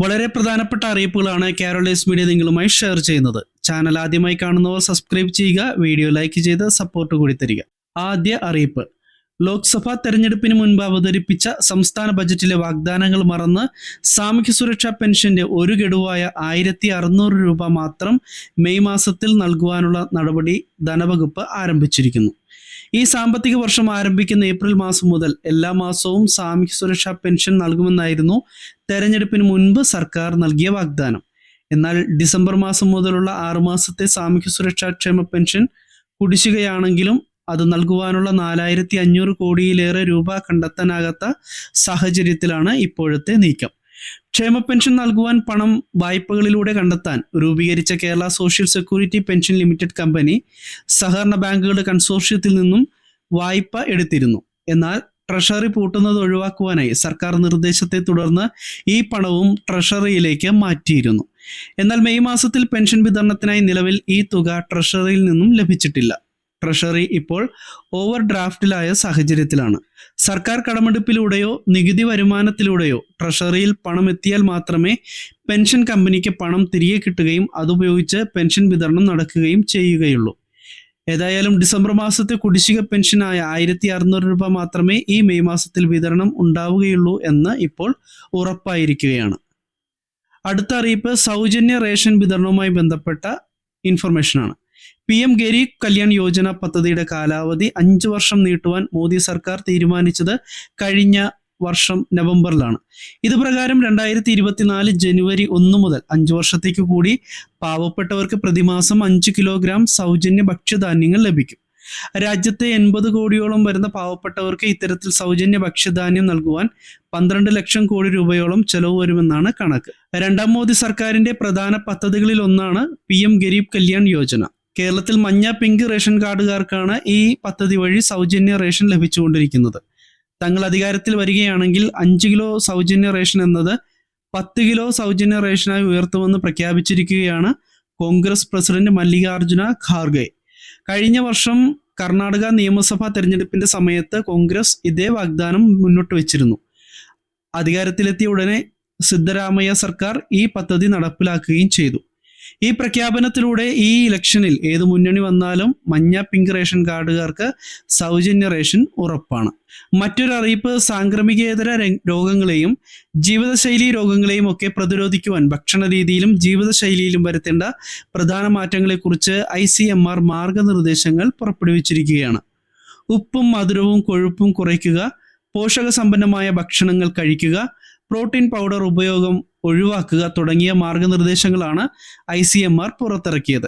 വളരെ പ്രധാനപ്പെട്ട അറിയിപ്പുകളാണ് കാരോളൈസ് മീഡിയ നിങ്ങളുമായി ഷെയർ ചെയ്യുന്നത്. ചാനൽ ആദ്യമായി കാണുന്നവർ സബ്സ്ക്രൈബ് ചെയ്യുക, വീഡിയോ ലൈക്ക് ചെയ്ത് സപ്പോർട്ട് കൂടി തരിക. ആദ്യ അറിയിപ്പ്: ലോക്സഭാ തെരഞ്ഞെടുപ്പിന് മുൻപ് അവതരിപ്പിച്ച സംസ്ഥാന ബജറ്റിലെ വാഗ്ദാനങ്ങൾ മറന്ന് സാമൂഹ്യ സുരക്ഷാ പെൻഷന്റെ ഒരു ഗഡുവായ 1600 രൂപ മാത്രം മെയ് മാസത്തിൽ നൽകുവാനുള്ള നടപടി ധനവകുപ്പ് ആരംഭിച്ചിരിക്കുന്നു. ഈ സാമ്പത്തിക വർഷം ആരംഭിക്കുന്ന ഏപ്രിൽ മാസം മുതൽ എല്ലാ മാസവും സാമൂഹ്യ സുരക്ഷാ പെൻഷൻ നൽകുമെന്നായിരുന്നു തെരഞ്ഞെടുപ്പിന് മുൻപ് സർക്കാർ നൽകിയ വാഗ്ദാനം. എന്നാൽ ഡിസംബർ മാസം മുതലുള്ള 6 മാസത്തെ സാമൂഹ്യ സുരക്ഷാ ക്ഷേമ പെൻഷൻ കുടിശ്ശികയാണെങ്കിലും അത് നൽകുവാനുള്ള 4500 കോടിയിലേറെ രൂപ കണ്ടെത്താനാകാത്ത സാഹചര്യത്തിലാണ് ഇപ്പോഴത്തെ നീക്കം. ക്ഷേമ പെൻഷൻ നൽകുവാൻ പണം വായ്പകളിലൂടെ കണ്ടെത്താൻ രൂപീകരിച്ച Kerala social security pension limited company സഹകരണ ബാങ്കുകളുടെ കൺസോർഷ്യത്തിൽ നിന്നും വായ്പ എടുത്തിരുന്നു. എന്നാൽ ട്രഷറി പൂട്ടുന്നത് ഒഴിവാക്കുവാനായി സർക്കാർ നിർദ്ദേശത്തെ തുടർന്ന് ഈ പണവും ട്രഷറിയിലേക്ക് മാറ്റിയിരുന്നു. എന്നാൽ മെയ് മാസത്തിൽ പെൻഷൻ വിതരണത്തിനായി നിലവിൽ ഈ തുക ട്രഷറിയിൽ നിന്നും ലഭിച്ചിട്ടില്ല. ട്രഷറി ഇപ്പോൾ ഓവർ ഡ്രാഫ്റ്റിലായ സാഹചര്യത്തിലാണ്. സർക്കാർ കടമെടുപ്പിലൂടെയോ നികുതി വരുമാനത്തിലൂടെയോ ട്രഷറിയിൽ പണം എത്തിയാൽ മാത്രമേ പെൻഷൻ കമ്പനിക്ക് പണം തിരികെ കിട്ടുകയും അതുപയോഗിച്ച് പെൻഷൻ വിതരണം നടക്കുകയും ചെയ്യുകയുള്ളൂ. ഏതായാലും ഡിസംബർ മാസത്തെ കുടിശ്ശിക പെൻഷനായ 1600 രൂപ മാത്രമേ ഈ മെയ് മാസത്തിൽ വിതരണം ഉണ്ടാവുകയുള്ളൂ എന്ന് ഇപ്പോൾ ഉറപ്പായിരിക്കുകയാണ്. അടുത്ത അറിയിപ്പ് സൗജന്യ റേഷൻ വിതരണവുമായി ബന്ധപ്പെട്ട ഇൻഫർമേഷനാണ്. PM ഗരീബ് കല്യാൺ യോജന പദ്ധതിയുടെ കാലാവധി 5 വർഷം നീട്ടുവാൻ മോദി സർക്കാർ തീരുമാനിച്ചത് കഴിഞ്ഞ വർഷം നവംബറിലാണ്. ഇത് പ്രകാരം 2024 ജനുവരി 1 മുതൽ 5 വർഷത്തേക്ക് കൂടി പാവപ്പെട്ടവർക്ക് പ്രതിമാസം 5 കിലോഗ്രാം സൗജന്യ ഭക്ഷ്യധാന്യങ്ങൾ ലഭിക്കും. രാജ്യത്തെ 80 കോടിയോളം വരുന്ന പാവപ്പെട്ടവർക്ക് ഇത്തരത്തിൽ സൗജന്യ ഭക്ഷ്യധാന്യം നൽകുവാൻ 12 ലക്ഷം കോടി രൂപയോളം ചെലവ് വരുമെന്നാണ് കണക്ക്. രണ്ടാം മോദി സർക്കാരിന്റെ പ്രധാന പദ്ധതികളിൽ ഒന്നാണ് PM ഗരീബ് കല്യാൺ യോജന. കേരളത്തിൽ മഞ്ഞ പിങ്ക് റേഷൻ കാർഡുകാർക്കാണ് ഈ പദ്ധതി വഴി സൗജന്യ റേഷൻ ലഭിച്ചുകൊണ്ടിരിക്കുന്നത്. തങ്ങൾ അധികാരത്തിൽ വരികയാണെങ്കിൽ 5 കിലോ സൗജന്യ റേഷൻ എന്നത് 10 കിലോ സൗജന്യ റേഷനായി ഉയർത്തുമെന്ന് പ്രഖ്യാപിച്ചിരിക്കുകയാണ് കോൺഗ്രസ് പ്രസിഡന്റ് മല്ലികാർജുന ഖാർഗെ. കഴിഞ്ഞ വർഷം കർണാടക നിയമസഭാ തെരഞ്ഞെടുപ്പിന്റെ സമയത്ത് കോൺഗ്രസ് ഇതേ വാഗ്ദാനം മുന്നോട്ട് വെച്ചിരുന്നു. അധികാരത്തിലെത്തിയ ഉടനെ സിദ്ധരാമയ്യ സർക്കാർ ഈ പദ്ധതി നടപ്പിലാക്കുകയും ചെയ്തു. ഈ പ്രഖ്യാപനത്തിലൂടെ ഈ ഇലക്ഷനിൽ ഏത് മുന്നണി വന്നാലും മഞ്ഞ പിങ്ക് റേഷൻ കാർഡുകാർക്ക് സൗജന്യ റേഷൻ ഉറപ്പാണ്. മറ്റൊരു അറിയിപ്പ്: സാംക്രമികേതര രോഗങ്ങളെയും ജീവിതശൈലി രോഗങ്ങളെയും ഒക്കെ പ്രതിരോധിക്കുവാൻ ഭക്ഷണ രീതിയിലും ജീവിതശൈലിയിലും വരുത്തേണ്ട പ്രധാന മാറ്റങ്ങളെക്കുറിച്ച് ICMR മാർഗനിർദ്ദേശങ്ങൾ പുറപ്പെടുവിച്ചിരിക്കുകയാണ്. ഉപ്പും മധുരവും കൊഴുപ്പും കുറയ്ക്കുക, പോഷകസമ്പന്നമായ ഭക്ഷണങ്ങൾ കഴിക്കുക, പ്രോട്ടീൻ പൗഡർ ഉപയോഗം ഒഴിവാക്കുക തുടങ്ങിയ മാർഗനിർദ്ദേശങ്ങളാണ് ICMR പുറത്തിറക്കിയത്.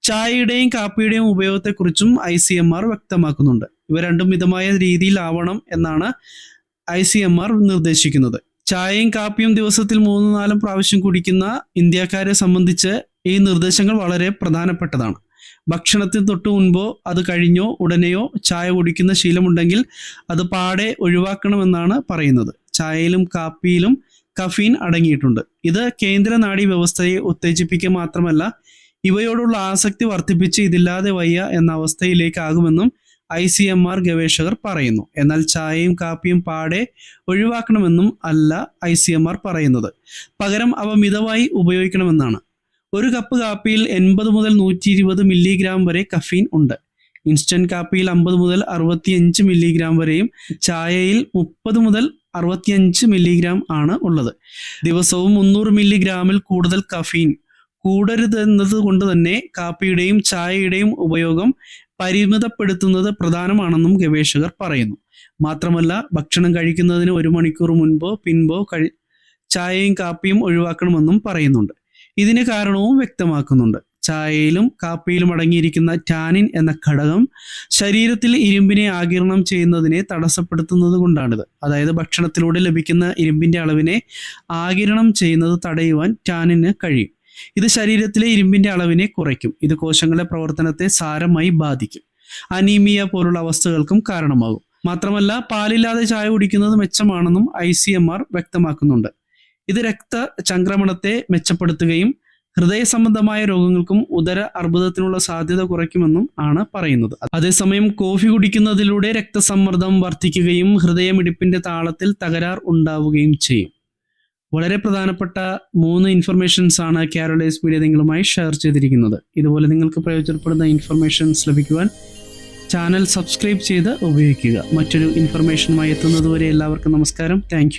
ചായയുടെയും കാപ്പിയുടെയും ഉപയോഗത്തെക്കുറിച്ചും ICMR വ്യക്തമാക്കുന്നുണ്ട്. ഇവ രണ്ടും മിതമായ രീതിയിലാവണം എന്നാണ് ICMR നിർദ്ദേശിക്കുന്നത്. ചായയും കാപ്പിയും ദിവസത്തിൽ 3-4 പ്രാവശ്യം കുടിക്കുന്ന ഇന്ത്യക്കാരെ സംബന്ധിച്ച് ഈ നിർദ്ദേശങ്ങൾ വളരെ പ്രധാനപ്പെട്ടതാണ്. ഭക്ഷണത്തിന് തൊട്ട് മുൻപോ അത് കഴിഞ്ഞോ ഉടനെയോ ചായ കുടിക്കുന്ന ശീലമുണ്ടെങ്കിൽ അത് പാടെ ഒഴിവാക്കണമെന്നാണ് പറയുന്നത്. ചായയിലും കാപ്പിയിലും കഫീൻ അടങ്ങിയിട്ടുണ്ട്. ഇത് കേന്ദ്ര നാഡീ വ്യവസ്ഥയെ ഉത്തേജിപ്പിക്കുക മാത്രമല്ല, ഇവയോടുള്ള ആസക്തി വർദ്ധിപ്പിച്ച് ഇതില്ലാതെ വയ്യ എന്ന അവസ്ഥയിലേക്കാകുമെന്നും ICMR ഗവേഷകർ പറയുന്നു. എന്നാൽ ചായയും കാപ്പിയും പാടെ ഒഴിവാക്കണമെന്നും അല്ല ICMR പറയുന്നത്. പകരം അവ മിതമായി ഉപയോഗിക്കണമെന്നാണ്. ഒരു കപ്പ് കാപ്പിയിൽ 80 മുതൽ 120 മില്ലിഗ്രാം വരെ കഫീൻ ഉണ്ട്. ഇൻസ്റ്റന്റ് കാപ്പിയിൽ 50 മുതൽ 65 മില്ലിഗ്രാം വരെയും ചായയിൽ 30 മുതൽ 65 മില്ലിഗ്രാം ആണ് ഉള്ളത്. ദിവസവും 300 മില്ലിഗ്രാമിൽ കൂടുതൽ കഫീൻ കൂടരുതെന്നത് കൊണ്ട് തന്നെ കാപ്പിയുടെയും ചായയുടെയും ഉപയോഗം പരിമിതപ്പെടുത്തുന്നത് പ്രധാനമാണെന്നും ഗവേഷകർ പറയുന്നു. മാത്രമല്ല, ഭക്ഷണം കഴിക്കുന്നതിന് 1 മണിക്കൂർ മുൻപോ പിൻപോ ചായയും കാപ്പിയും ഒഴിവാക്കണമെന്നും പറയുന്നുണ്ട്. ഇതിന് കാരണവും വ്യക്തമാക്കുന്നുണ്ട്. ചായയിലും കാപ്പിയിലും അടങ്ങിയിരിക്കുന്ന ടാനിൻ എന്ന ഘടകം ശരീരത്തിൽ ഇരുമ്പിനെ ആഗിരണം ചെയ്യുന്നതിനെ തടസ്സപ്പെടുത്തുന്നത് കൊണ്ടാണിത്. അതായത് ഭക്ഷണത്തിലൂടെ ലഭിക്കുന്ന ഇരുമ്പിന്റെ അളവിനെ ആഗിരണം ചെയ്യുന്നത് തടയുവാൻ ടാനിന് കഴിയും. ഇത് ശരീരത്തിലെ ഇരുമ്പിന്റെ അളവിനെ കുറയ്ക്കും. ഇത് കോശങ്ങളുടെ പ്രവർത്തനത്തെ സാരമായി ബാധിക്കും. അനീമിയ പോലുള്ള അവസ്ഥകൾക്കും കാരണമാകും. മാത്രമല്ല, പാലില്ലാതെ ചായ കുടിക്കുന്നത് മെച്ചമാണെന്നും ICMR വ്യക്തമാക്കുന്നുണ്ട്. ഇത് രക്തചംക്രമണത്തെ മെച്ചപ്പെടുത്തുകയും ഹൃദയ സംബന്ധമായ രോഗങ്ങൾക്കും ഉദര അർബുദത്തിനുള്ള സാധ്യത കുറയ്ക്കുമെന്നും ആണ് പറയുന്നത്. അതേസമയം കോഫി കുടിക്കുന്നതിലൂടെ രക്തസമ്മർദ്ദം വർദ്ധിക്കുകയും ഹൃദയമിടിപ്പിന്റെ താളത്തിൽ തകരാർ ഉണ്ടാവുകയും ചെയ്യും. വളരെ പ്രധാനപ്പെട്ട 3 ഇൻഫർമേഷൻസ് ആണ് കാരോളൈസ് മീഡിയ നിങ്ങളുമായി ഷെയർ ചെയ്തിരിക്കുന്നത്. ഇതുപോലെ നിങ്ങൾക്ക് പ്രയോജനപ്പെടുന്ന ഇൻഫർമേഷൻസ് ലഭിക്കുവാൻ ചാനൽ സബ്സ്ക്രൈബ് ചെയ്ത് ഉപയോഗിക്കുക. മറ്റൊരു ഇൻഫർമേഷനുമായി എത്തുന്നതുവരെ എല്ലാവർക്കും നമസ്കാരം. താങ്ക്